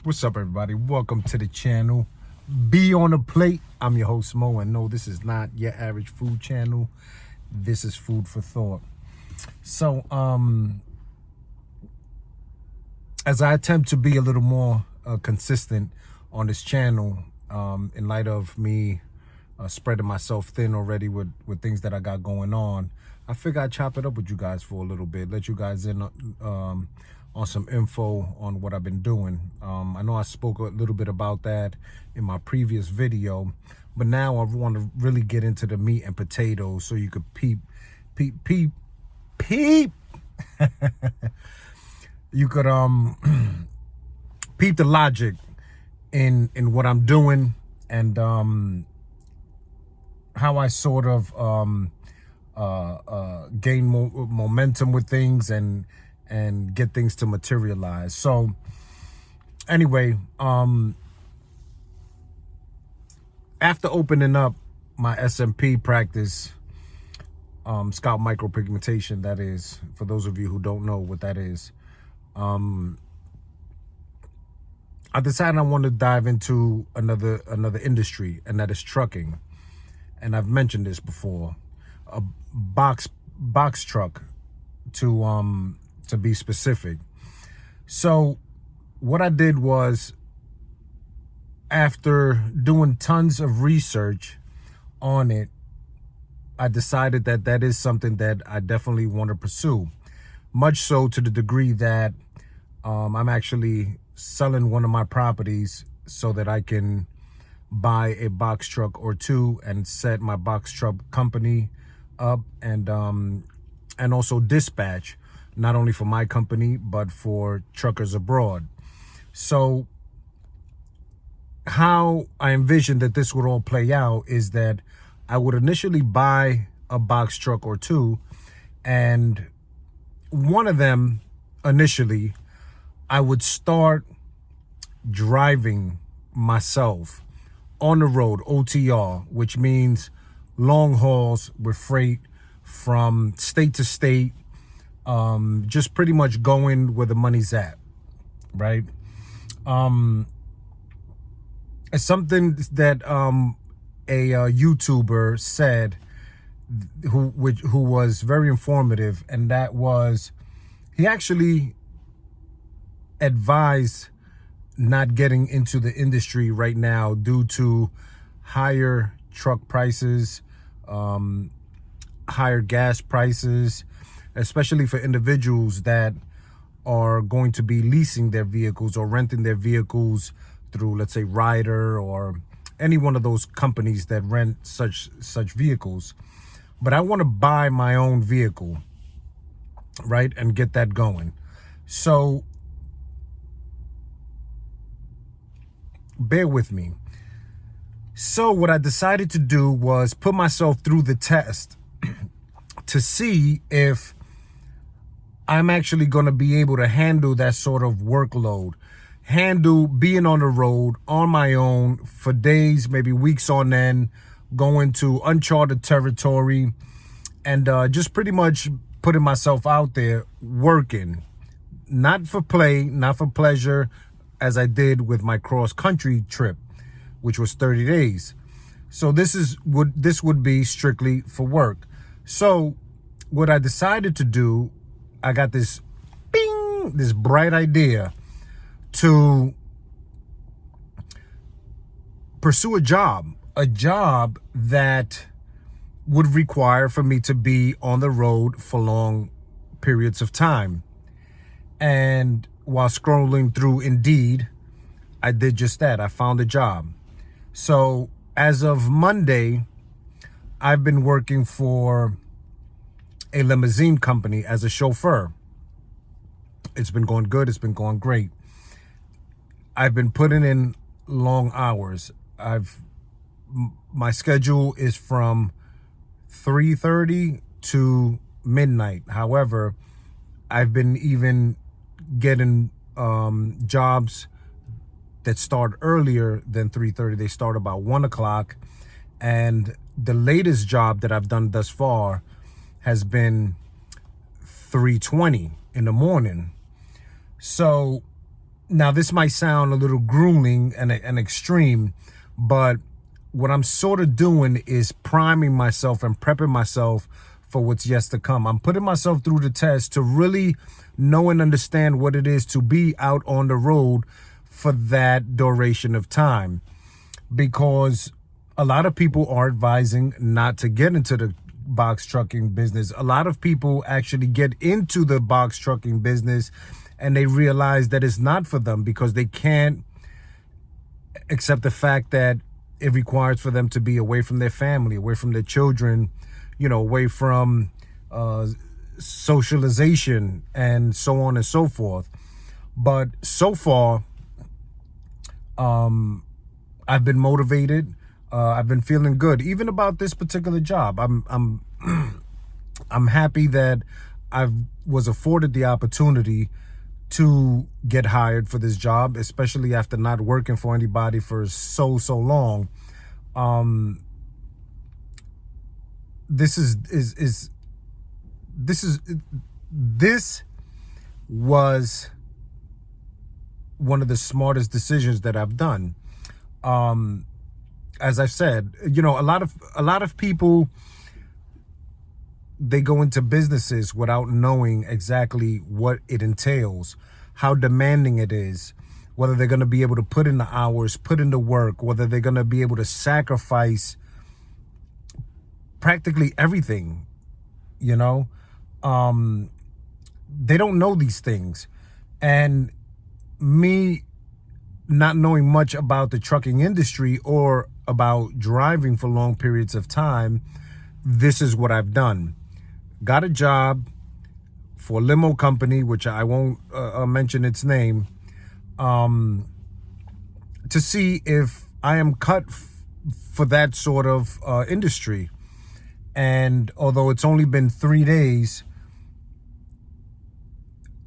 What's up, everybody? Welcome to the channel. Be on the plate. I'm your host, Mo, and no, this is not your average food channel. This is food for thought. So, as I attempt to be a little more consistent on this channel, in light of me spreading myself thin already with things that I got going on, I figure I'd chop it up with you guys for a little bit, let you guys in on some info on what I've been doing. I know I spoke a little bit about that in my previous video, but now I want to really get into the meat and potatoes so you could peep. You could peep the logic in what I'm doing and how I sort of gain momentum with things and get things to materialize. So anyway, after opening up my SMP practice, scalp micropigmentation, that is, for those of you who don't know what that is, I decided I want to dive into another industry, and that is trucking. And I've mentioned this before, a box truck to be specific. So what I did was, after doing tons of research on it, I decided that that is something that I definitely want to pursue. Much so to the degree that I'm actually selling one of my properties so that I can buy a box truck or two and set my box truck company up, and also dispatch, not only for my company, but for truckers abroad. So how I envisioned that this would all play out is that I would initially buy a box truck or two, and one of them initially I would start driving myself on the road, OTR, which means long hauls with freight from state to state, just pretty much going where the money's at, right? It's something that a YouTuber said, who was very informative, and that was, he actually advised not getting into the industry right now due to higher truck prices, higher gas prices, especially for individuals that are going to be leasing their vehicles or renting their vehicles through, let's say, Ryder or any one of those companies that rent such vehicles. But I want to buy my own vehicle, right, and get that going. So bear with me. So what I decided to do was put myself through the test to see if I'm actually going to be able to handle that sort of workload, handle being on the road on my own for days, maybe weeks on end, going to uncharted territory, and just pretty much putting myself out there working, not for play, not for pleasure, as I did with my cross-country trip, which was 30 days. So this would be strictly for work. So what I decided to do, I got this bright idea to pursue a job that would require for me to be on the road for long periods of time. And while scrolling through Indeed, I did just that. I found a job. So as of Monday, I've been working for a limousine company as a chauffeur. It's been going good. It's been going great. I've been putting in long hours. My schedule is from 3:30 to midnight. However, I've been even getting jobs that start earlier than 3:30. They start about 1 o'clock. And the latest job that I've done thus far has been 3:20 in the morning. So Now, this might sound a little grueling and extreme, but what I'm sort of doing is priming myself and prepping myself for what's yet to come. I'm putting myself through the test to really know and understand what it is to be out on the road for that duration of time. Because a lot of people are advising not to get into the box trucking business. A lot of people actually get into the box trucking business and they realize that it's not for them because they can't accept the fact that it requires for them to be away from their family, away from their children, away from socialization and so on and so forth. But so far, I've been motivated. I've been feeling good, even about this particular job. I'm happy that I was afforded the opportunity to get hired for this job, especially after not working for anybody for so long. This was one of the smartest decisions that I've done. As I've said, a lot of people, they go into businesses without knowing exactly what it entails, how demanding it is, whether they're going to be able to put in the hours, put in the work, whether they're going to be able to sacrifice practically everything. They don't know these things. And me not knowing much about the trucking industry or about driving for long periods of time, this is what I've done. Got a job for a limo company, which I won't mention its name, to see if I am cut for that sort of industry. And although it's only been 3 days,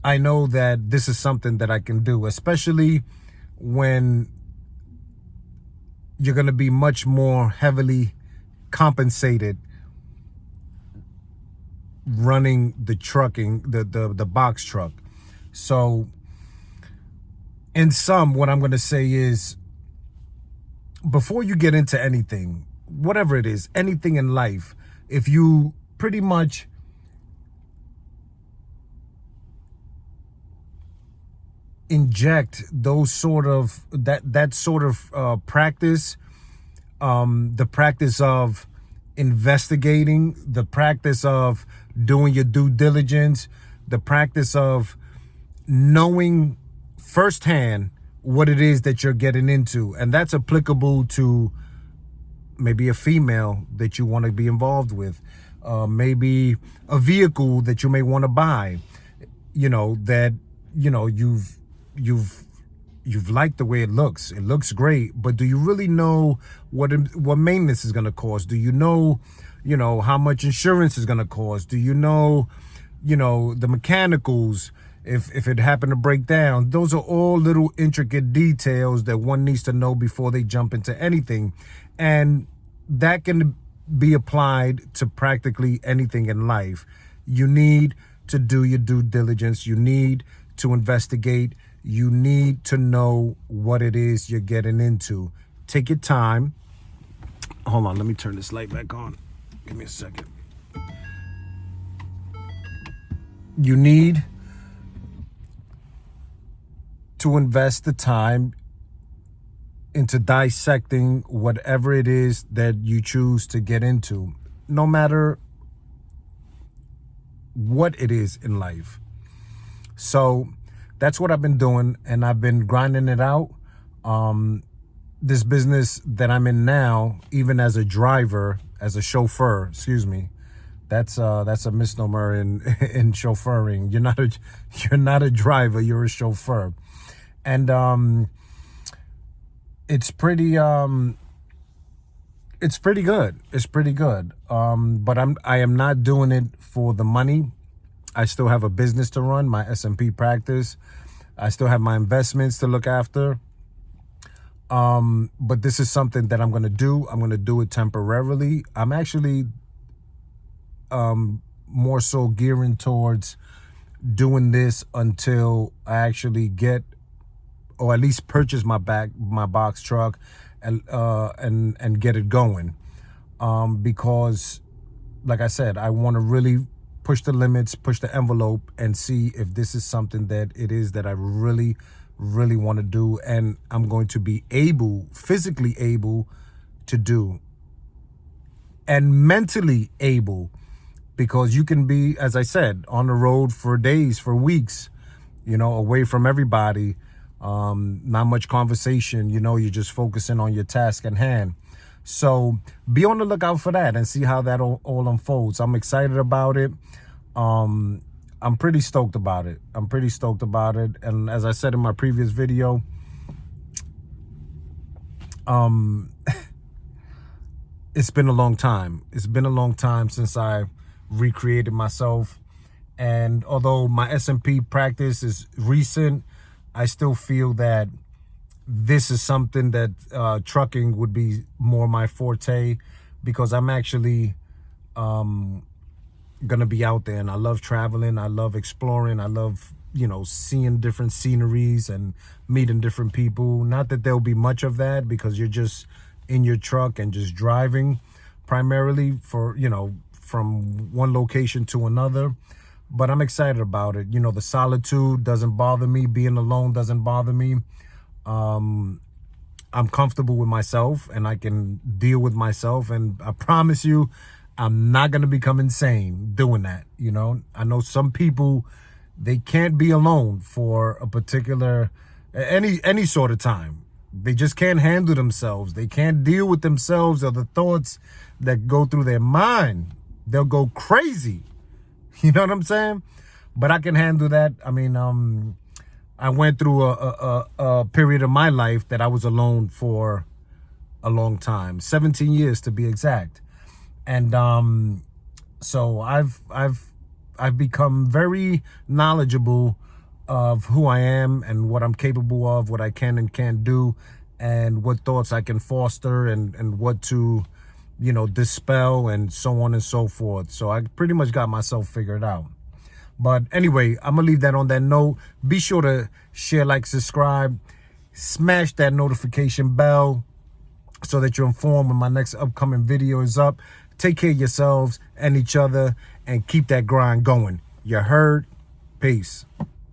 I know that this is something that I can do, especially when you're going to be much more heavily compensated running the trucking, the box truck. So in sum, what I'm going to say is, before you get into anything, whatever it is, anything in life, if you pretty much inject those sort of that sort of practice, the practice of investigating, the practice of doing your due diligence, the practice of knowing firsthand what it is that you're getting into. And that's applicable to maybe a female that you want to be involved with, maybe a vehicle that you may want to buy, that you've liked the way it looks. It looks great, but do you really know what maintenance is going to cost? Do you know how much insurance is going to cost? Do you know the mechanicals, if it happened to break down? Those are all little intricate details that one needs to know before they jump into anything. And that can be applied to practically anything in life. You need to do your due diligence. You need to investigate. You need to know what it is you're getting into. Take your time. Hold on, let me turn this light back on. Give me a second. You need to invest the time into dissecting whatever it is that you choose to get into, no matter what it is in life. So that's what I've been doing, and I've been grinding it out. This business that I'm in now, even as a driver, as a chauffeur, that's a misnomer in chauffeuring. You're not a driver, you're a chauffeur. And it's pretty good. It's pretty good. But I am not doing it for the money. I still have a business to run, my S&P practice. I still have my investments to look after. But this is something that I'm going to do. I'm going to do it temporarily. I'm actually more so gearing towards doing this until I actually get or at least purchase my box truck and get it going. Because like I said, I want to really push the limits, push the envelope, and see if this is something that it is that I really, really want to do, and I'm going to be physically able to do, and mentally able, because you can be, as I said, on the road for days, for weeks, away from everybody, not much conversation, you're just focusing on your task at hand. So be on the lookout for that and see how that all unfolds. I'm excited about it. I'm pretty stoked about it. And as I said in my previous video, it's been a long time. It's been a long time since I recreated myself. And although my S&P practice is recent, I still feel that this is something that trucking would be more my forte, because I'm actually gonna be out there, and I love traveling, I love exploring, I love seeing different sceneries and meeting different people. Not that there'll be much of that, because you're just in your truck and just driving primarily for from one location to another. But I'm excited about it. The solitude doesn't bother me. Being alone doesn't bother me. I'm comfortable with myself, and I can deal with myself, and I promise you I'm not going to become insane doing that. I know some people, they can't be alone for a particular any sort of time. They just can't handle themselves. They can't deal with themselves or the thoughts that go through their mind. They'll go crazy. You know what I'm saying? But I can handle that. I mean, I went through a period of my life that I was alone for a long time, 17 years to be exact. And so I've become very knowledgeable of who I am and what I'm capable of, what I can and can't do, and what thoughts I can foster, and what to dispel, and so on and so forth. So I pretty much got myself figured out. But anyway, I'm gonna leave that on that note. Be sure to share, like, subscribe, smash that notification bell so that you're informed when my next upcoming video is up. Take care of yourselves and each other, and keep that grind going. You heard? Peace.